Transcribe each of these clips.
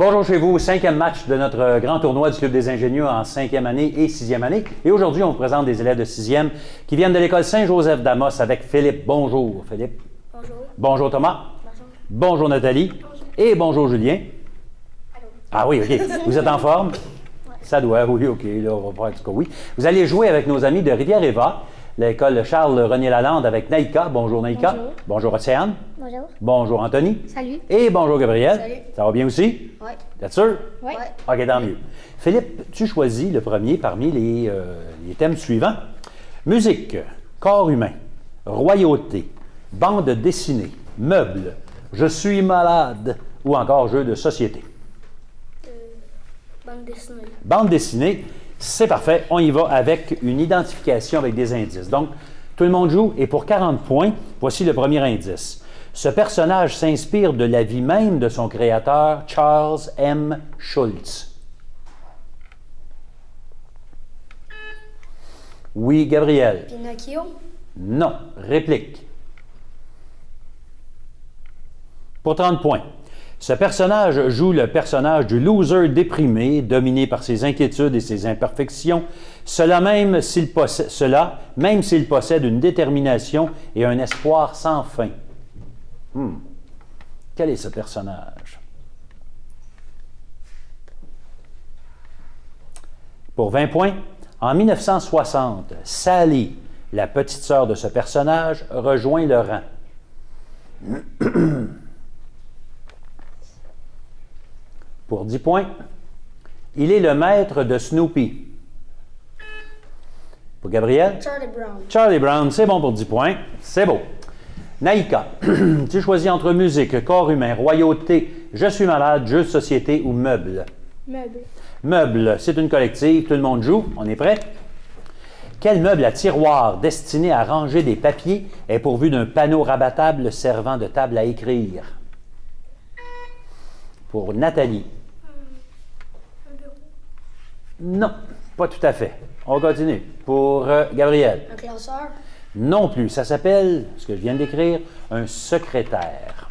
Bonjour chez vous, cinquième match de notre grand tournoi du Club des ingénieux en cinquième année et sixième année. Et aujourd'hui, on vous présente des élèves de sixième qui viennent de l'école Saint-Joseph d'Amos avec Philippe. Bonjour Philippe. Bonjour. Bonjour Thomas. Bonjour. Bonjour Nathalie. Bonjour. Et bonjour Julien. Allô. Ah oui, OK. Vous êtes en forme? Ouais. Ça doit, oui, OK. Là, on va voir en tout cas oui. Vous allez jouer avec nos amis de Rivière-Eva, l'école Charles-René Lalande avec Naïka. Bonjour Naïka. Bonjour. Bonjour Océane. Bonjour. Bonjour Anthony. Salut. Et bonjour Gabriel. Salut. Ça va bien aussi? Ouais. That's sûr? Ouais. OK, tant mieux. Philippe, tu choisis le premier parmi les thèmes suivants. Musique, corps humain, royauté, bande dessinée, meubles, je suis malade ou encore jeu de société. Bande dessinée. Bande dessinée, c'est parfait. On y va avec une identification avec des indices. Donc, tout le monde joue et pour 40 points, voici le premier indice. Ce personnage s'inspire de la vie même de son créateur, Charles M. Schulz. Oui, Gabriel. Pinocchio. Non. Réplique. Pour 30 points. Ce personnage joue le personnage du loser déprimé, dominé par ses inquiétudes et ses imperfections, même s'il possède une détermination et un espoir sans fin. Quel est ce personnage? Pour 20 points, en 1960, Sally, la petite sœur de ce personnage, rejoint le rang. Pour 10 points, il est le maître de Snoopy. Pour Gabriel? Charlie Brown. Charlie Brown, c'est bon pour 10 points. C'est beau. Naïka, tu choisis entre musique, corps humain, royauté, je suis malade, jeu de société ou meuble. Meuble. Meuble, c'est une collective, tout le monde joue, on est prêt? Quel meuble à tiroir destiné à ranger des papiers est pourvu d'un panneau rabattable servant de table à écrire? Pour Nathalie. Un bureau. Non, pas tout à fait. On continue. Pour Gabriel. Un classeur. Non plus. Ça s'appelle, ce que je viens d'écrire, un secrétaire.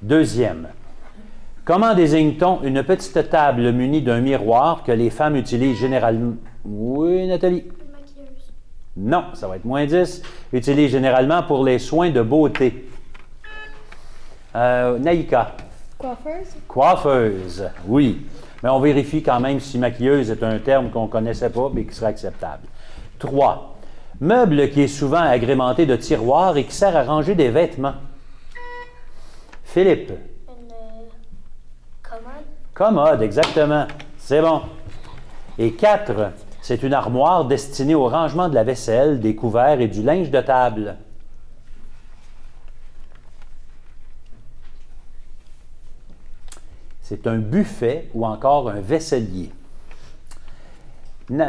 Deuxième. Comment désigne-t-on une petite table munie d'un miroir que les femmes utilisent généralement? Oui, Nathalie. Une maquilleuse. Non, ça va être moins 10. Utilisent généralement pour les soins de beauté. Naïka. Coiffeuse. Coiffeuse, oui. Mais on vérifie quand même si maquilleuse est un terme qu'on ne connaissait pas mais qui serait acceptable. 3. Meuble qui est souvent agrémenté de tiroirs et qui sert à ranger des vêtements. Philippe. Une commode. Commode, exactement. C'est bon. Et 4. C'est une armoire destinée au rangement de la vaisselle, des couverts et du linge de table. C'est un buffet ou encore un vaisselier. C'est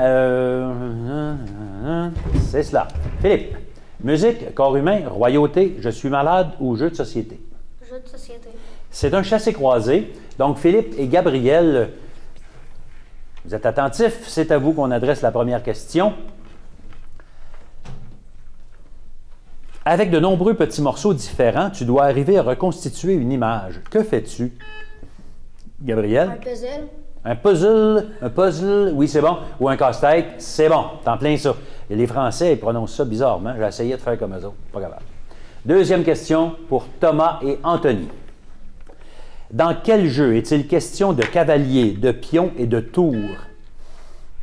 cela. Philippe, musique, corps humain, royauté, je suis malade ou jeu de société? Jeu de société. C'est un chassé-croisé. Donc, Philippe et Gabriel, vous êtes attentifs. C'est à vous qu'on adresse la première question. Avec de nombreux petits morceaux différents, tu dois arriver à reconstituer une image. Que fais-tu? Gabriel? Un puzzle. Un puzzle, oui, c'est bon. Ou un casse-tête, c'est bon. T'en plein ça. Et les Français, ils prononcent ça bizarrement. J'ai essayé de faire comme eux autres. Pas capable. Deuxième question pour Thomas et Anthony. Dans quel jeu est-il question de cavalier, de pion et de tour?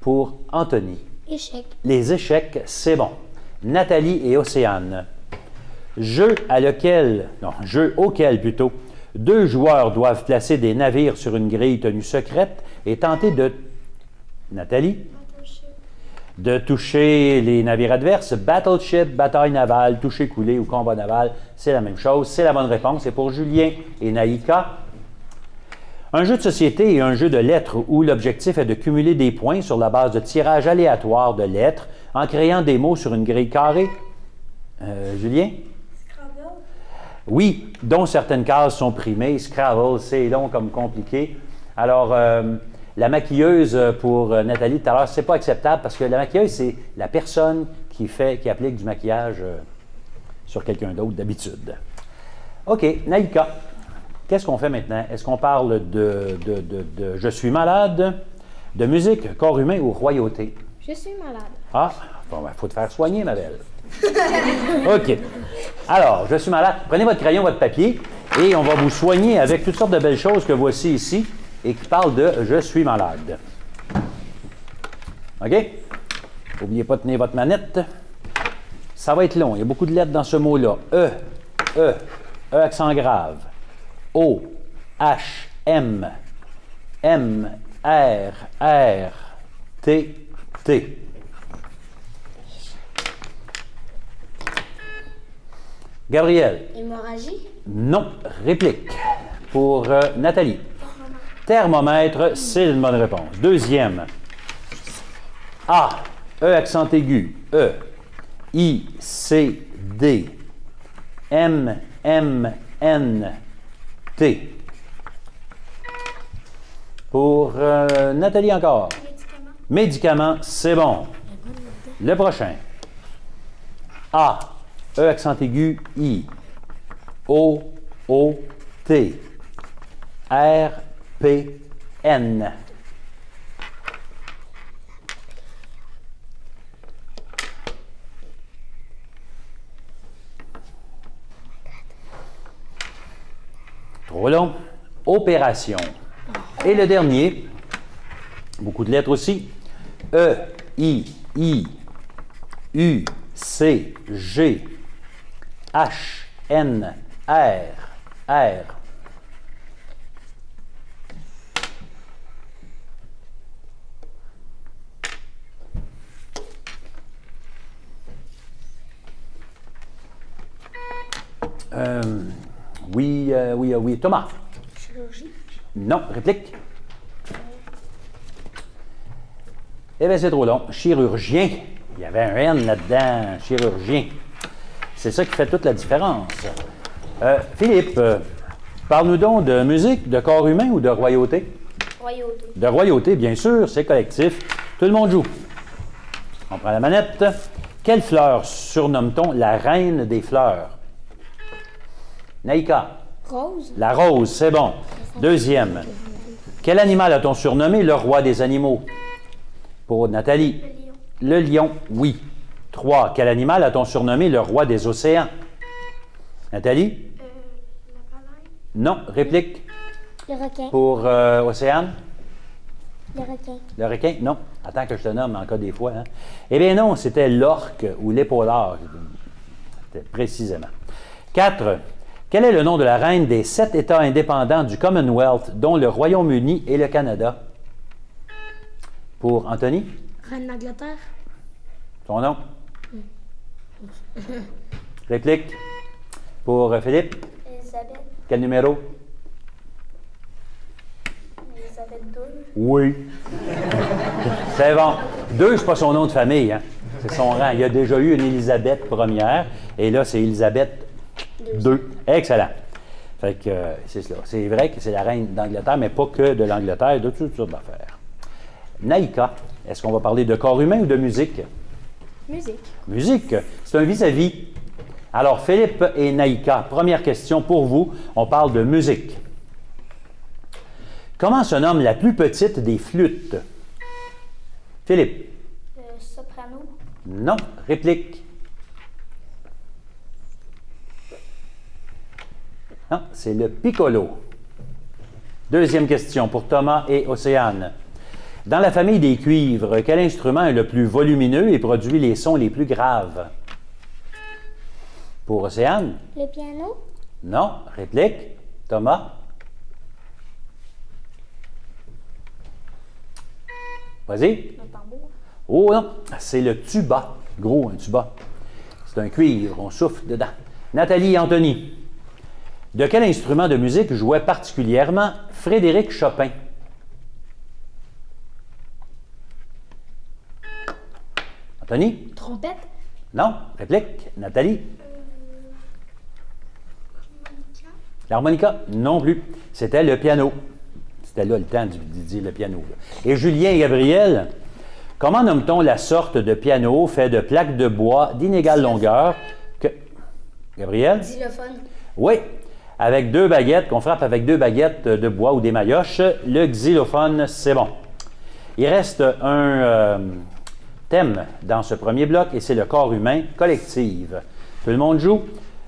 Pour Anthony. Échec. Les échecs, c'est bon. Nathalie et Océane. Jeu auquel plutôt. 2 joueurs doivent placer des navires sur une grille tenue secrète et tenter de... Nathalie? De toucher les navires adverses. Battleship, bataille navale, toucher coulé ou combat naval, c'est la même chose. C'est la bonne réponse. C'est pour Julien et Naïka. Un jeu de société est un jeu de lettres où l'objectif est de cumuler des points sur la base de tirage aléatoire de lettres en créant des mots sur une grille carrée. Julien? Oui, dont certaines cases sont primées. Scrabble, c'est long comme compliqué. Alors, la maquilleuse pour Nathalie tout à l'heure, c'est pas acceptable parce que la maquilleuse, c'est la personne qui applique du maquillage sur quelqu'un d'autre d'habitude. OK, Naïka. Qu'est-ce qu'on fait maintenant? Est-ce qu'on parle de je suis malade, de musique, corps humain ou royauté? Je suis malade. Ah, bon, ben, faut te faire soigner, ma belle. OK. Alors, je suis malade. Prenez votre crayon, votre papier, et on va vous soigner avec toutes sortes de belles choses que voici ici et qui parlent de je suis malade. OK? N'oubliez pas de tenir votre manette. Ça va être long. Il y a beaucoup de lettres dans ce mot-là. E accent grave. O, H, M, M, R, T, T. Gabriel. Hémorragie. Non. Réplique. Pour Nathalie. Thermomètre, c'est une bonne réponse. Deuxième. A, E accent aigu. E, I, C, D, M, M, N, T. Pour Nathalie encore. Médicament. Médicament, c'est bon. Le prochain. A, E accent aigu, I, O, O, T, R, P, N. Trop long. Opération. Et le dernier, beaucoup de lettres aussi. E, I, U, C, G, H, N, R. Oui. Thomas. Chirurgie. Non. Réplique. Eh bien, c'est trop long. Chirurgien. Il y avait un N là-dedans. Chirurgien. C'est ça qui fait toute la différence. Philippe, parle-nous donc de musique, de corps humain ou de royauté? Royauté. De royauté, bien sûr, c'est collectif. Tout le monde joue. On prend la manette. Quelle fleur surnomme-t-on la reine des fleurs? Naïka. Rose. La rose, c'est bon. Deuxième. Quel animal a-t-on surnommé le roi des animaux? Pour Nathalie. Le lion. Le lion, oui. 3. Quel animal a-t-on surnommé le roi des océans? Nathalie? La baleine. Non. Réplique Le requin. pour Océane? Le requin. Le requin? Non. Attends que je te nomme en cas des fois. Hein. Eh bien non, c'était l'orque ou l'épaulard. C'était précisément. 4. Quel est le nom de la reine des 7 États indépendants du Commonwealth, dont le Royaume-Uni et le Canada? Pour Anthony? Reine d'Angleterre. Son nom? Réplique? Pour Philippe? Elisabeth. Quel numéro? Elisabeth II. Oui. C'est bon. 2, c'est pas son nom de famille, hein? C'est son rang. Il y a déjà eu une Élisabeth première, et là, c'est Élisabeth 2. Excellent. Fait que c'est cela. C'est vrai que c'est la reine d'Angleterre, mais pas que de l'Angleterre, de toutes sortes d'affaires. Naïka, est-ce qu'on va parler de corps humain ou de musique? Musique. Musique, c'est un vis-à-vis. Alors, Philippe et Naïka, première question pour vous. On parle de musique. Comment se nomme la plus petite des flûtes? Philippe? Soprano. Non. Réplique? Non, c'est le piccolo. Deuxième question pour Thomas et Océane. Dans la famille des cuivres, quel instrument est le plus volumineux et produit les sons les plus graves? Pour Océane? Le piano. Non. Réplique? Thomas? Vas-y. Le tambour. Oh non, c'est le tuba. Gros, un tuba. C'est un cuivre, on souffle dedans. Nathalie et Anthony. De quel instrument de musique jouait particulièrement Frédéric Chopin? Anthony? Trompette. Non. Réplique? Nathalie? L'harmonica? Non plus. C'était le piano. C'était là le temps de dire le piano. Là. Et Julien et Gabriel, comment nomme-t-on la sorte de piano fait de plaques de bois d'inégale longueur que... Gabriel? Xylophone. Oui. avec 2 baguettes, qu'on frappe avec 2 baguettes de bois ou des maillotches. Le xylophone, c'est bon. Il reste un thème dans ce premier bloc et c'est le corps humain collective. Tout le monde joue.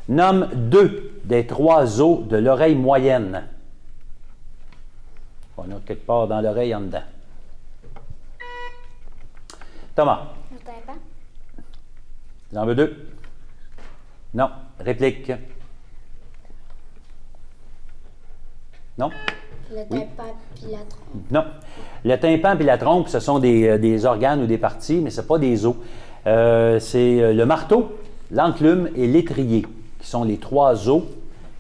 Nomme 2 des 3 os de l'oreille moyenne. On a quelque part dans l'oreille en dedans. Thomas. Le tympan. Tu en veux 2? Non. Réplique. Non? Le tympan puis la trompe. Non. Le tympan et la trompe, ce sont des organes ou des parties, mais ce n'est pas des os. C'est le marteau, l'enclume et l'étrier, qui sont les 3 os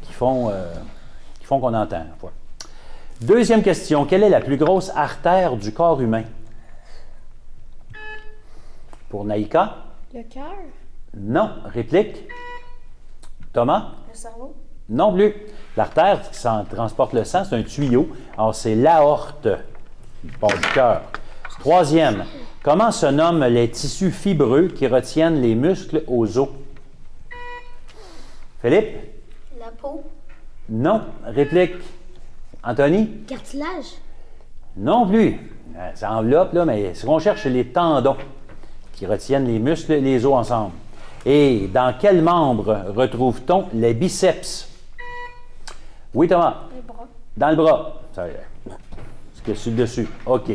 qui font qu'on entend. Voilà. Deuxième question. Quelle est la plus grosse artère du corps humain? Pour Naïka? Le cœur. Non. Réplique. Thomas? Le cerveau. Non plus. L'artère qui transporte le sang, c'est un tuyau. Alors, c'est l'aorte du bord du cœur. Troisième. Comment se nomment les tissus fibreux qui retiennent les muscles aux os? Philippe? La peau. Non. Réplique. Anthony? Cartilage. Non plus. Ça enveloppe, là, mais ce qu'on cherche, c'est les tendons qui retiennent les muscles et les os ensemble. Et dans quel membre retrouve-t-on les biceps? Oui, Thomas? Les bras. Dans le bras. Ça, c'est que sur le dessus. OK.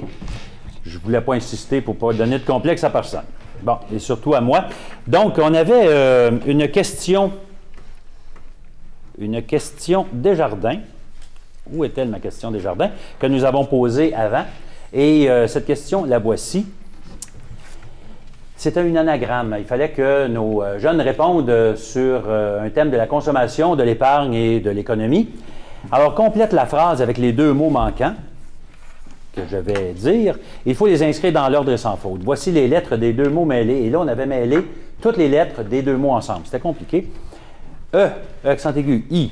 Je ne voulais pas insister pour ne pas donner de complexe à personne. Bon, et surtout à moi. Donc, on avait une question Desjardins. Où est-elle, ma question Desjardins? Que nous avons posée avant. Et cette question, la voici. C'était un anagramme. Il fallait que nos jeunes répondent sur un thème de la consommation, de l'épargne et de l'économie. Alors, complète la phrase avec les 2 mots manquants que je vais dire. Il faut les inscrire dans l'ordre et sans faute. Voici les lettres des 2 mots mêlés. Et là, on avait mêlé toutes les lettres des 2 mots ensemble. C'était compliqué. E, accent aigu, I,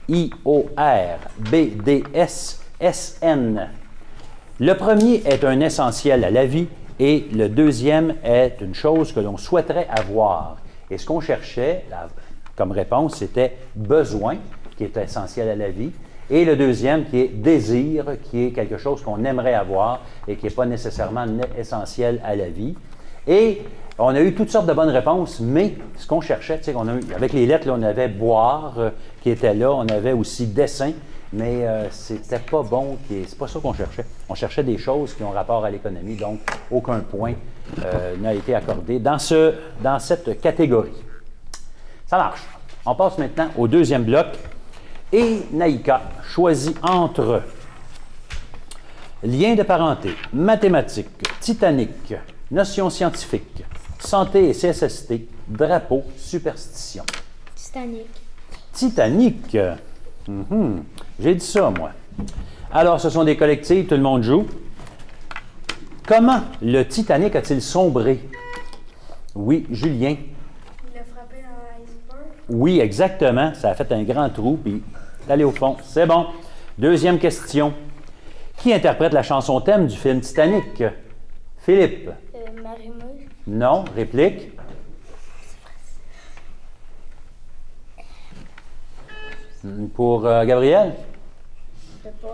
I-O-R, B-D-S, S-N. Le premier est un essentiel à la vie et le deuxième est une chose que l'on souhaiterait avoir. Et ce qu'on cherchait comme réponse, c'était besoin, qui est essentiel à la vie, et le deuxième qui est désir, qui est quelque chose qu'on aimerait avoir et qui n'est pas nécessairement essentiel à la vie. Et on a eu toutes sortes de bonnes réponses, mais ce qu'on cherchait, tu sais, avec les lettres, là, on avait boire qui était là, on avait aussi dessin, mais c'était pas bon, c'est pas ça qu'on cherchait. On cherchait des choses qui ont rapport à l'économie, donc aucun point n'a été accordé dans cette catégorie. Ça marche. On passe maintenant au deuxième bloc. Et Naïka choisit entre lien de parenté, mathématiques, Titanic, notions scientifiques, santé et CSST, drapeau, superstition. Titanic. Titanic. J'ai dit ça, moi. Alors, ce sont des collectifs, tout le monde joue. Comment le Titanic a-t-il sombré? Oui, Julien. Il a frappé dans l'iceberg. Oui, exactement. Ça a fait un grand trou, puis allez au fond. C'est bon. Deuxième question. Qui interprète la chanson thème du film Titanic? Philippe. Marie-Mouille. Non. Réplique. Pour Gabriel? Je sais pas,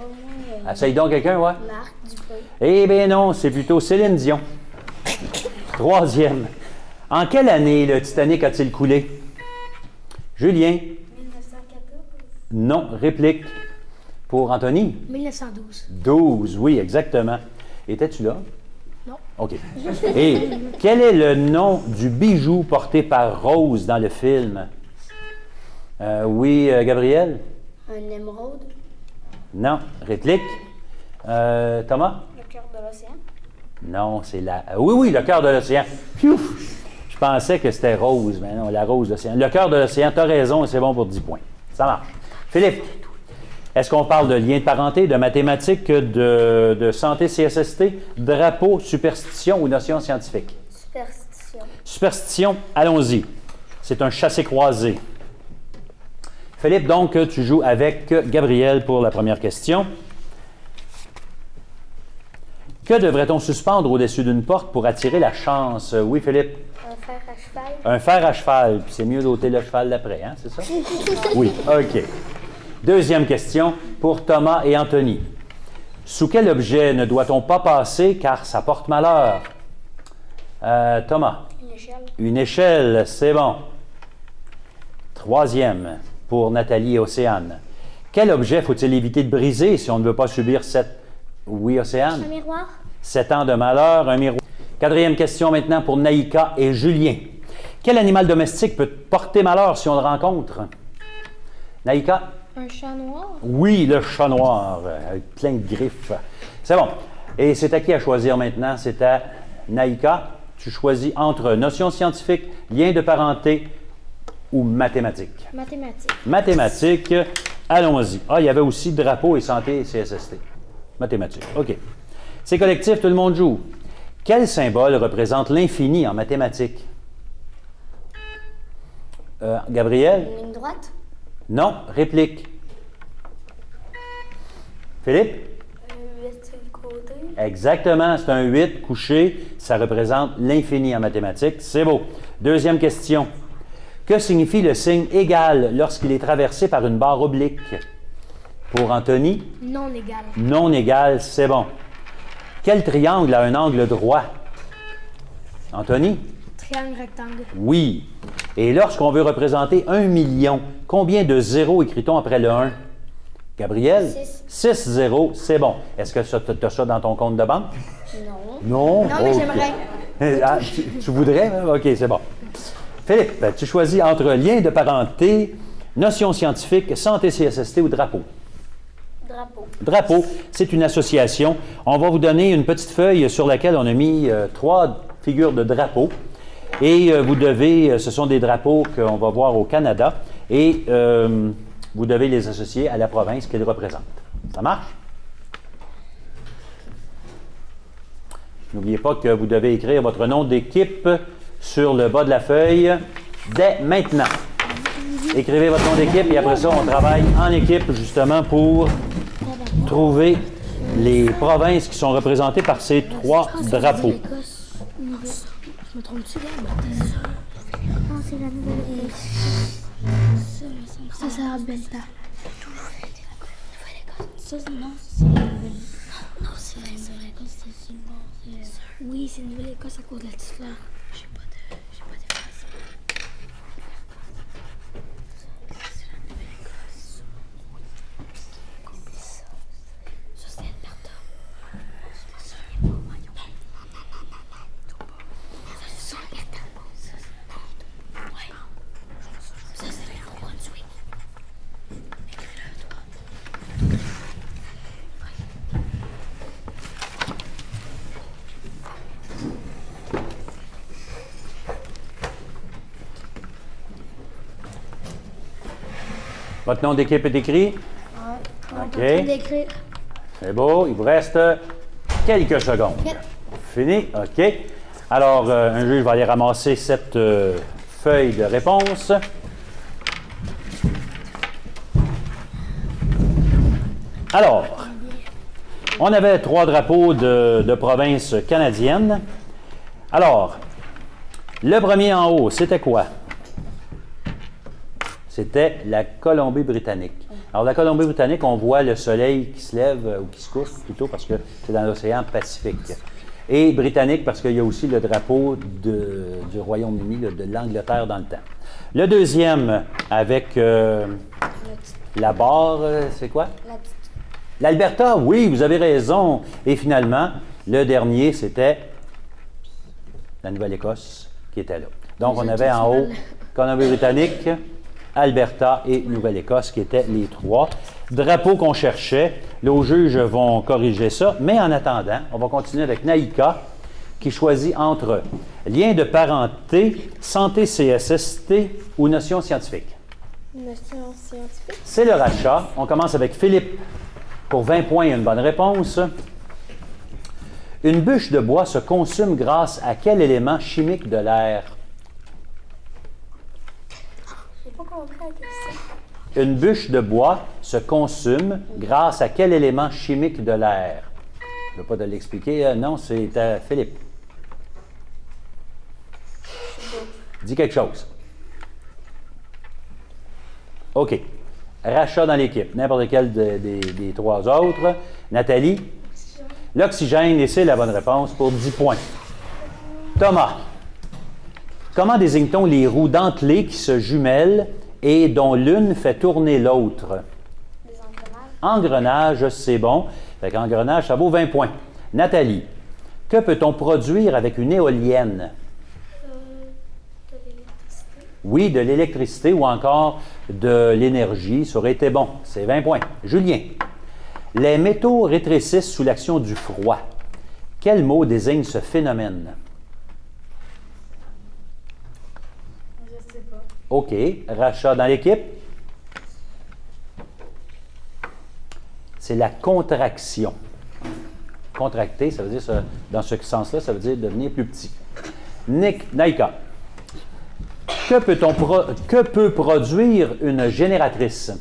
moi. Essaye donc quelqu'un, ouais. Marc Dupré. Eh bien non, c'est plutôt Céline Dion. Troisième. En quelle année le Titanic a-t-il coulé? Julien? 1914. Non. Réplique. Pour Anthony? 1912. 12, oui, exactement. Étais-tu là? Non. OK. Et quel est le nom du bijou porté par Rose dans le film? Oui, Gabriel? Un émeraude. Non. Réplique? Thomas? Le cœur de l'océan. Non, c'est la... oui, le cœur de l'océan. Pfiou! Je pensais que c'était Rose, mais non, la Rose de l'océan. Le cœur de l'océan, tu as raison, et c'est bon pour 10 points. Ça marche. Philippe, est-ce qu'on parle de lien de parenté, de mathématiques, de santé CSST, drapeau, superstition ou notion scientifique? Superstition. Superstition, allons-y. C'est un chassé-croisé. Philippe, donc, tu joues avec Gabriel pour la première question. Que devrait-on suspendre au-dessus d'une porte pour attirer la chance? Oui, Philippe? Un fer à cheval. Un fer à cheval. Puis c'est mieux d'ôter le cheval d'après, hein, c'est ça? Oui, OK. Deuxième question pour Thomas et Anthony. Sous quel objet ne doit-on pas passer car ça porte malheur? Thomas. Une échelle. Une échelle, c'est bon. Troisième pour Nathalie et Océane. Quel objet faut-il éviter de briser si on ne veut pas subir Oui, Océane? Un miroir. 7 ans de malheur, un miroir. Quatrième question maintenant pour Naïka et Julien. Quel animal domestique peut porter malheur si on le rencontre? Naïka? Un chat noir. Oui, le chat noir, avec plein de griffes. C'est bon. Et c'est à qui à choisir maintenant? C'est à Naïka. Tu choisis entre notions scientifiques, liens de parenté ou mathématiques. Mathématiques. Mathématiques, allons-y. Ah, il y avait aussi drapeau et santé et CSST. Mathématiques, OK. C'est collectif, tout le monde joue. Quel symbole représente l'infini en mathématiques? Gabriel? Une ligne droite. Non, réplique. Philippe? 8 sur le côté. Exactement, c'est un 8 couché. Ça représente l'infini en mathématiques. C'est beau. Deuxième question. Que signifie le signe égal lorsqu'il est traversé par une barre oblique? Pour Anthony? Non égal. Non égal, c'est bon. Quel triangle a un angle droit? Anthony? Triangle rectangle. Oui. Et lorsqu'on veut représenter 1 million, combien de zéros écrit-on après le 1? Gabriel? 6. 6 zéros, c'est bon. Est-ce que tu as ça dans ton compte de banque? Non. Non? Non, mais OK. j'aimerais. Ah, tu voudrais? Hein? OK, c'est bon. Philippe, tu choisis entre lien de parenté, notions scientifiques, santé CSST ou drapeau. Drapeau. Drapeau, c'est une association. On va vous donner une petite feuille sur laquelle on a mis 3 figures de drapeaux. Et vous devez, ce sont des drapeaux qu'on va voir au Canada, et vous devez les associer à la province qu'ils représentent. Ça marche? N'oubliez pas que vous devez écrire votre nom d'équipe sur le bas de la feuille dès maintenant. Écrivez votre nom d'équipe et après ça, on travaille en équipe justement pour trouver les provinces qui sont représentées par ces 3 drapeaux. Je me trompe-tu là? Non, c'est la Nouvelle-Écosse. Ça, c'est Alberta. Ça, non, c'est la Nouvelle-Écosse. Non, c'est la Nouvelle-Écosse, c'est le bord. Oui, c'est la Nouvelle-Écosse à cause de la petite fleur. J'ai pas de phrase. C'est la Nouvelle-Écosse. Ça, c'est Alberta. Votre nom d'équipe est écrit? OK. OK. C'est beau. Il vous reste quelques secondes. Fini? OK. Alors, un juge va aller ramasser cette feuille de réponse. Alors, on avait 3 drapeaux de provinces canadiennes. Alors, le premier en haut, c'était quoi? C'était la Colombie-Britannique. Alors, la Colombie-Britannique, on voit le soleil qui se lève, ou qui se couche plutôt, parce que c'est dans l'océan Pacifique. Et britannique, parce qu'il y a aussi le drapeau du Royaume-Uni, de l'Angleterre dans le temps. Le deuxième, avec la barre, c'est quoi? L'Alberta, oui, vous avez raison. Et finalement, le dernier, c'était la Nouvelle-Écosse qui était là. Donc, on avait en haut Colombie-Britannique, Alberta et Nouvelle-Écosse qui étaient les 3 drapeaux qu'on cherchait. Nos juges vont corriger ça. Mais en attendant, on va continuer avec Naïka qui choisit entre lien de parenté, santé CSST ou notions scientifiques. Notions scientifiques. C'est le rachat. On commence avec Philippe. Pour 20 points, il y a une bonne réponse. Une bûche de bois se consume grâce à quel élément chimique de l'air? J'ai pas compris la question. Une bûche de bois se consume grâce à quel élément chimique de l'air? Je ne vais pas te l'expliquer. Non, c'est à Philippe. Dis quelque chose. OK. Rachat dans l'équipe. N'importe quel des trois autres. Nathalie? L'oxygène, et c'est la bonne réponse pour 10 points. Thomas? Comment désigne-t-on les roues dentelées qui se jumellent et dont l'une fait tourner l'autre? Des engrenages. Engrenage, c'est bon. Fait qu'engrenage, ça vaut 20 points. Nathalie, que peut-on produire avec une éolienne? De l'électricité. Oui, de l'électricité ou encore de l'énergie. Ça aurait été bon. C'est 20 points. Julien, les métaux rétrécissent sous l'action du froid. Quel mot désigne ce phénomène? Je sais pas. OK. Rachat dans l'équipe. C'est la contraction. Contracter, ça veut dire, dans ce sens-là, ça veut dire devenir plus petit. Naïka, que peut produire une génératrice?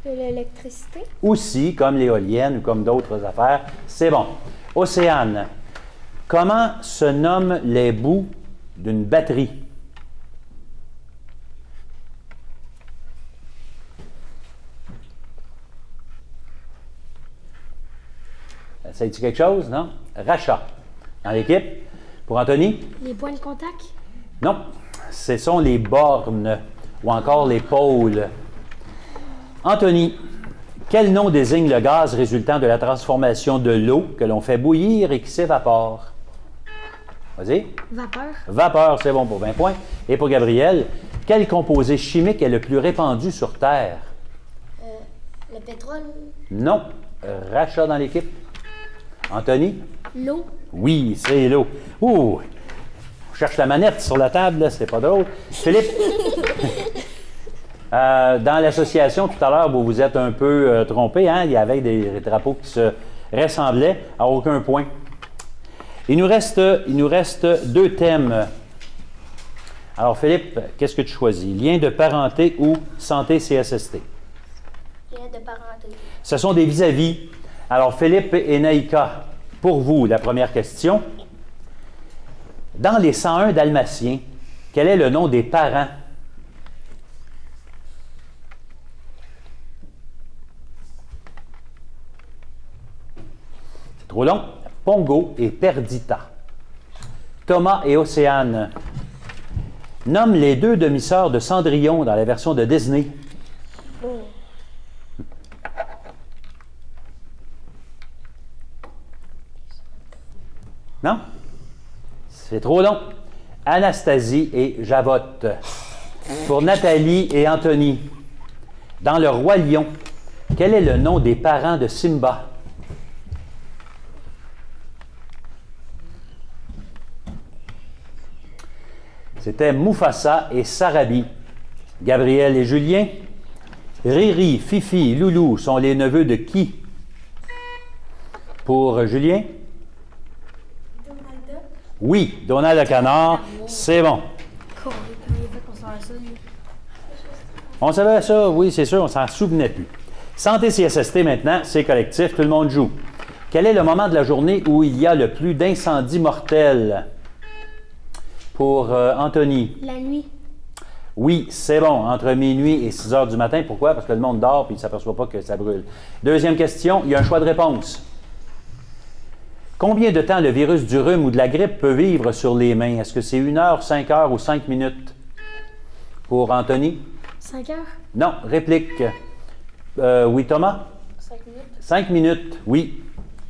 De l'électricité. Aussi, comme l'éolienne ou comme d'autres affaires, c'est bon. Océane, comment se nomment les bouts d'une batterie? Ça dit quelque chose, non? Rachat. Dans l'équipe. Pour Anthony? Les points de contact. Non. Ce sont les bornes ou encore les pôles. Anthony, quel nom désigne le gaz résultant de la transformation de l'eau que l'on fait bouillir et qui s'évapore? Vas-y. Vapeur. Vapeur, c'est bon pour 20 points. Et pour Gabriel, quel composé chimique est le plus répandu sur Terre? Le pétrole. Non. Rachat dans l'équipe. Anthony? L'eau. Oui, c'est l'eau. Ouh! On cherche la manette sur la table, là, c'est pas drôle. Philippe? Dans l'association, tout à l'heure, vous vous êtes un peu trompé, hein? Il y avait des drapeaux qui se ressemblaient à aucun point. Il nous reste 2 thèmes. Alors, Philippe, qu'est-ce que tu choisis? Lien de parenté ou santé CSST? Lien de parenté. Ce sont des vis-à-vis. Alors, Philippe et Naïka, pour vous, la première question. Dans les 101 Dalmatiens, quel est le nom des parents? C'est trop long. Pongo et Perdita. Thomas et Océane. Nomme les 2 demi-sœurs de Cendrillon dans la version de Disney. Non? C'est trop long. Anastasie et Javotte. Pour Nathalie et Anthony. Dans Le Roi Lion, quel est le nom des parents de Simba? C'était Mufasa et Sarabi. Gabriel et Julien. Riri, Fifi, Loulou sont les neveux de qui? Pour Julien? Donald. Oui, Donald le canard, c'est bon. On savait ça, oui, c'est sûr, on s'en souvenait plus. Santé CSST maintenant, c'est collectif, tout le monde joue. Quel est le moment de la journée où il y a le plus d'incendies mortels? Pour Anthony. La nuit. Oui, c'est bon, entre minuit et 6 heures du matin. Pourquoi? Parce que le monde dort et il ne s'aperçoit pas que ça brûle. Deuxième question, il y a un choix de réponse. Combien de temps le virus du rhume ou de la grippe peut vivre sur les mains? Est-ce que c'est 1 heure, 5 heures ou 5 minutes? Pour Anthony? 5 heures. Non, réplique. Oui, Thomas? 5 minutes. 5 minutes, oui.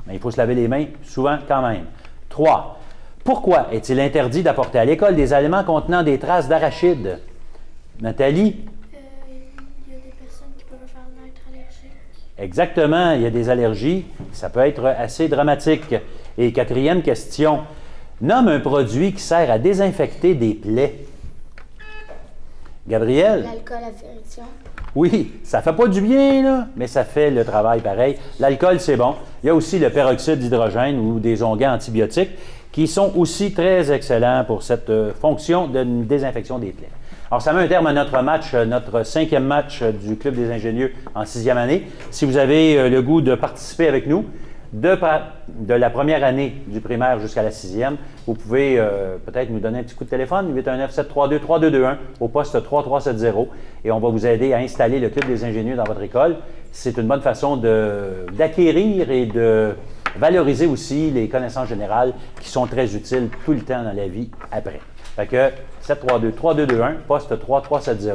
Mais il faut se laver les mains, souvent quand même. 3. Pourquoi est-il interdit d'apporter à l'école des aliments contenant des traces d'arachides? Nathalie? Il y a des personnes qui peuvent en être allergiques. Exactement, il y a des allergies. Ça peut être assez dramatique. Et 4e question. Nomme un produit qui sert à désinfecter des plaies. Gabriel? L'alcool à friction. Oui, ça ne fait pas du bien, là, mais ça fait le travail pareil. L'alcool, c'est bon. Il y a aussi le peroxyde d'hydrogène ou des onguents antibiotiques qui sont aussi très excellents pour cette fonction de désinfection des plaies. Alors, ça met un terme à notre match, notre 5e match du Club des ingénieux en 6e année. Si vous avez le goût de participer avec nous, de la première année du primaire jusqu'à la sixième, vous pouvez peut-être nous donner un petit coup de téléphone, 819-732-3221 au poste 3370 et on va vous aider à installer le Club des ingénieurs dans votre école. C'est une bonne façon d'acquérir et de valoriser aussi les connaissances générales qui sont très utiles tout le temps dans la vie après. Fait que 732-3221, poste 3370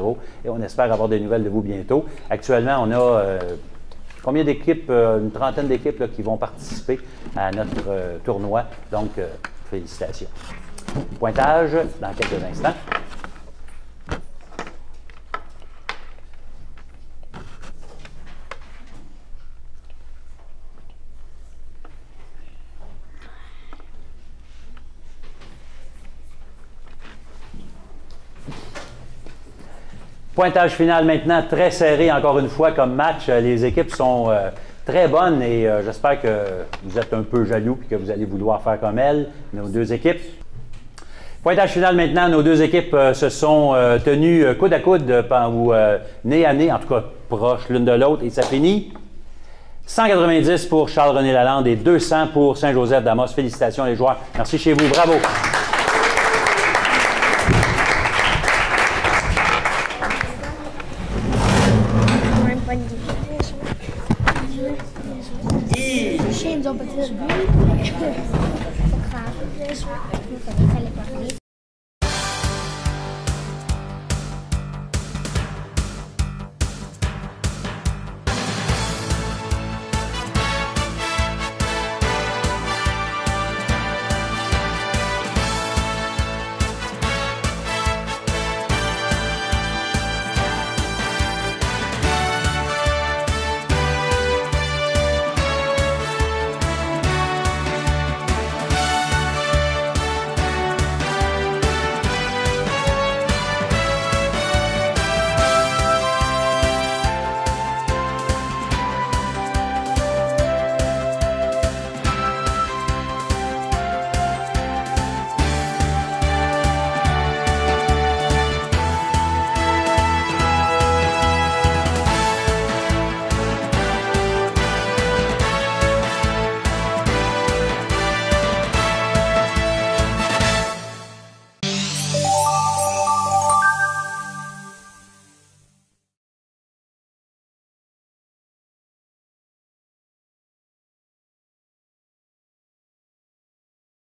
et on espère avoir des nouvelles de vous bientôt. Actuellement, on a combien d'équipes? Une trentaine d'équipes qui vont participer à notre tournoi. Donc, félicitations. Pointage dans quelques instants. Pointage final maintenant, très serré encore une fois comme match. Les équipes sont très bonnes et j'espère que vous êtes un peu jaloux et que vous allez vouloir faire comme elles, nos deux équipes. Pointage final maintenant, nos deux équipes se sont tenues coude à coude ou nez à nez, en tout cas proches l'une de l'autre et ça finit 190 pour Charles-René Lalande et 200 pour Saint-Joseph-d'Amos. Félicitations les joueurs. Merci chez vous. Bravo. Ils ont pas